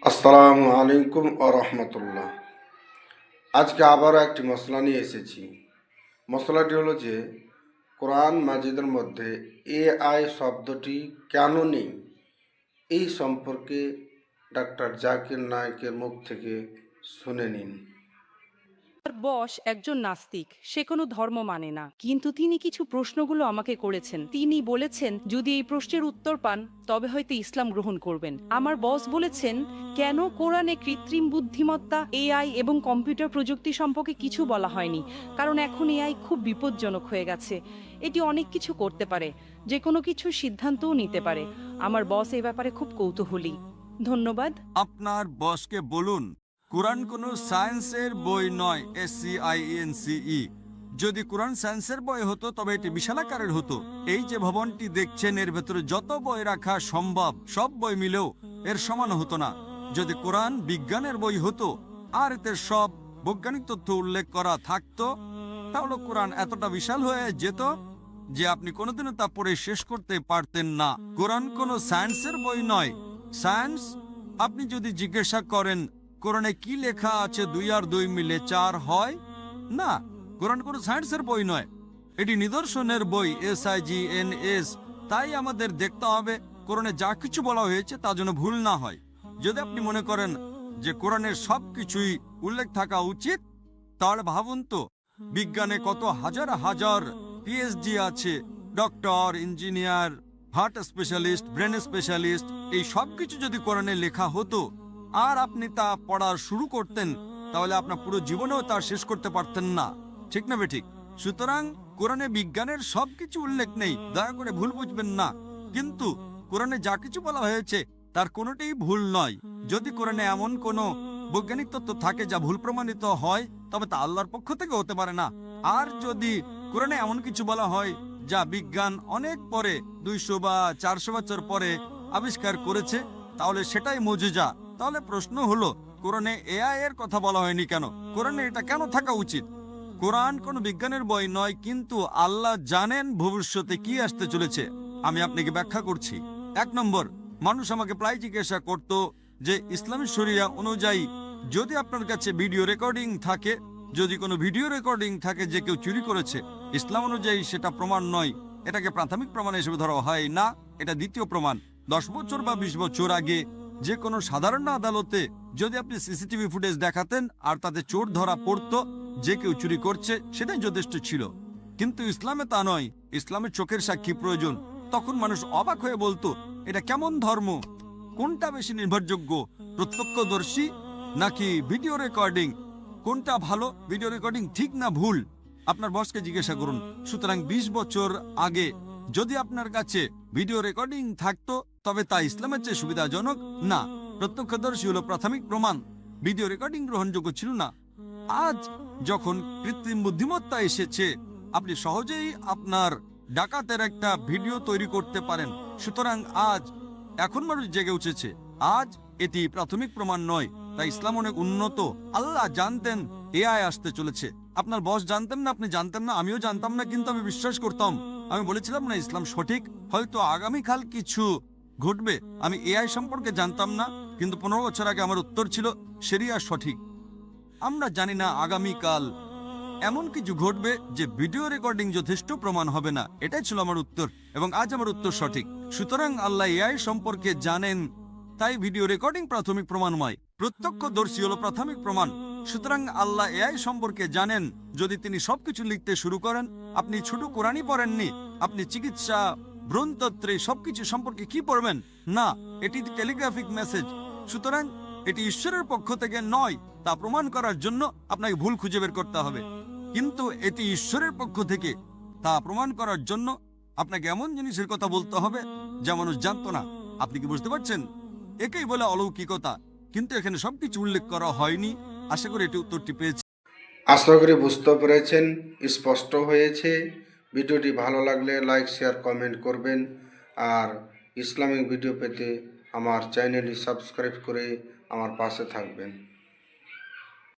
আসসালামু আলাইকুম রহমতুল্লাহ। আজকে আবারও একটি মশলা নিয়ে এসেছি। মশলাটি হলো যে কোরআন মাজিদের মধ্যে এআই শব্দটি কেন নেই, এই সম্পর্কে ডাক্তার জাকির নায়েকের মুখ থেকে শুনে নিন। তার বস একজন নাস্তিক, সে কোনো ধর্ম মানে না, কিন্তু তিনি কিছু প্রশ্নগুলো আমাকে করেছেন। তিনি বলেছেন যদি এই প্রশ্নের উত্তর পান তবে হয়তো ইসলাম গ্রহণ করবেন। আমার বস বলেছেন কেন কোরআনে কৃত্রিম বুদ্ধিমত্তা, এআই এবং কম্পিউটার প্রযুক্তি সম্পর্কে কিছু বলা হয়নি। কারণ এখন এআই খুব বিপজ্জনক হয়ে গেছে। এটি অনেক কিছু করতে পারে, যে কোনো কিছুর সিদ্ধান্তও নিতে পারে। আমার বস এই ব্যাপারে খুব কৌতূহলী। ধন্যবাদ। আপনার বসকে বলুন কোরআন কোনো সায়েন্সের বই নয়। SCIENCE। যদি কোরআন সায়েন্সের বই হতো তবে এটি বিশালাকারের হতো। এই যে ভবনটি দেখছেন এর ভেতরে যত বই রাখা সম্ভব সব বই মিলেও এর সমান হতো না। যদি কোরআন বিজ্ঞানের বই হতো আর এতে সব বৈজ্ঞানিক তথ্য উল্লেখ করা থাকতো, তাহলে কোরআন এতটা বিশাল হয়ে যেত যে আপনি কোনোদিনও তা পড়ে শেষ করতে পারতেন না। কোরআন কোনো সায়েন্সের বই নয়। সায়েন্স, আপনি যদি জিজ্ঞাসা করেন কোরআনে কি লেখা আছে 2 আর 2 মিলে 4 হয়, না, কোরআন কোনো সায়েন্সের বই নয়, এটি নিদর্শনের বই। SIGNS। তাই আমাদের দেখতে হবে কোরআনে যা কিছু বলা হয়েছে তা যেন ভুল না হয়। যদি আপনি মনে করেন যে কোরআনের সব কিছুই উল্লেখ থাকা উচিত, তাহলে ভাবুন তো বিজ্ঞানে কত হাজার হাজার PhD আছে, doctor, engineer, heart specialist, brain specialist. এই সব কিছু যদি কোরআনে লেখা হতো আর আপনি তা পড়া শুরু করতেন, তাহলে আপনার পুরো জীবনেও তা শেষ করতে পারতেন না। ঠিক না বেঠিক? সুতরাং কোরআনে বিজ্ঞানের সবকিছু উল্লেখ নেই, দয়া করে ভুল বুঝবেন না। কিন্তু কোরআনে যা কিছু বলা হয়েছে তার কোনোটাই ভুল নয়। যদি কোরআনে এমন কোনো বৈজ্ঞানিক তত্ত্ব থাকে যা ভুল প্রমাণিত হয়, তবে তা আল্লাহর পক্ষ থেকে হতে পারে না। আর যদি কোরআনে এমন কিছু বলা হয় যা বিজ্ঞান অনেক পরে, 200 বা 400 বছর পরে আবিষ্কার করেছে, তাহলে সেটাই মুজিজা। তাহলে প্রশ্ন হলো কোরআনে AI এর কথা বলা হয়নি কেন? কোরআনে এটা কেন থাকা উচিত? কোরআন কোনো বিজ্ঞানের বই নয়, কিন্তু আল্লাহ জানেন ভবিষ্যতে কি আসতে চলেছে। আমি আপনাকে ব্যাখ্যা করছি। 1 নম্বর, মানুষ আমাকে প্রায় জিজ্ঞাসা করত যে ইসলামী শরিয়া অনুযায়ী যদি আপনার কাছে ভিডিও রেকর্ডিং থাকে, যদি কোনো ভিডিও রেকর্ডিং থাকে যে কেউ চুরি করেছে, ইসলাম অনুযায়ী সেটা প্রমাণ নয়, এটাকে প্রাথমিক প্রমাণ হিসেবে ধরা হয় না, এটা দ্বিতীয় প্রমাণ। 10 বছর বা 20 বছর আগে যে কোনো সাধারণ আদালতে যদি আপনি CCTV ফুটেজ দেখাতেন আর তাতে চোর ধরা পড়তো, যে কেউ চুরি করছে, সেটাই যথেষ্ট ছিল। কিন্তু ইসলামে তা নয়। ইসলামের চোখের সাক্ষী প্রয়োজন। তখন মানুষ অবাক হয়ে বলতো এটা কেমন ধর্ম? কোনটা বেশি নির্ভরযোগ্য, প্রত্যক্ষদর্শী নাকি ভিডিও রেকর্ডিং? কোনটা ভালো, ভিডিও রেকর্ডিং ঠিক না ভুল? আপনার বসকে জিজ্ঞাসা করুন। সুতরাং 20 বছর আগে যদি আপনার কাছে ভিডিও রেকর্ডিং থাকতো, তবে তা ইসলামের চেয়ে সুবিধাজনক না। প্রত্যক্ষদর্শী হলো প্রাথমিক প্রমাণ, ভিডিও রেকর্ডিং গ্রহণযোগ্য ছিল না। আজ যখন কৃত্রিম বুদ্ধিমত্তা এসেছে, আপনি সহজেই আপনার ডাকাতের একটা ভিডিও তৈরি করতে পারেন। সুতরাং এখন মানুষ জেগে উঠেছে। আজ এটি প্রাথমিক প্রমাণ নয়। তাই ইসলাম অনেক উন্নত। আল্লাহ জানতেন AI আসতে চলেছে। আপনার বস জানতেন না, আপনি জানতেন না, আমিও জানতাম না, কিন্তু আমি বিশ্বাস করতাম। আমি বলেছিলাম না ইসলাম সঠিক, হয়তো আগামীকাল কিছু ঘটবে। আমি AI সম্পর্কে জানতাম না, কিন্তু 15 বছর আগে আমার উত্তর ছিল শরিয়া সঠিক। আমরা জানি না আগামীকাল এমন কিছু ঘটবে যে ভিডিও রেকর্ডিং যথেষ্ট প্রমাণ হবে না। এটাই ছিল আমার উত্তর, এবং আজ আমার উত্তর সঠিক। সুতরাং আল্লাহ AI সম্পর্কে জানেন, তাই ভিডিও রেকর্ডিং প্রাথমিক প্রমাণ নয়, প্রত্যক্ষদর্শী হলো প্রাথমিক প্রমাণ। সুতরাং আল্লাহ AI সম্পর্কে জানেন। যদি তিনি সবকিছু লিখতে শুরু করেন, আপনি ছোট কোরআনই পড়েননি, আপনি চিকিৎসা, ভ্রূণতত্ত্বে সবকিছু সম্পর্কে কি পড়বেন? না, এটি টেলিগ্রাফিক মেসেজ। সুতরাং এটি ঈশ্বরের পক্ষ থেকে নয়, তা প্রমাণ করার জন্য আপনাকে ভুল খুঁজে বের করতে হবে। কিন্তু এটি ঈশ্বরের পক্ষ থেকে, তা প্রমাণ করার জন্য আপনাকে এমন জিনিসের কথা বলতে হবে যা মানুষ জানতো না। আপনি কি বুঝতে পারছেন? একেই বলে অলৌকিকতা। কিন্তু এখানে সবকিছু উল্লেখ করা হয়নি। আশা করি এটি উত্তরটি পেয়েছি। আশা করি বুঝতে পেরেছেন, স্পষ্ট হয়েছে। ভিডিওটি ভালো লাগলে লাইক, শেয়ার, কমেন্ট করবেন। আর ইসলামিক ভিডিও পেতে আমার চ্যানেলটি সাবস্ক্রাইব করে আমার পাশে থাকবেন।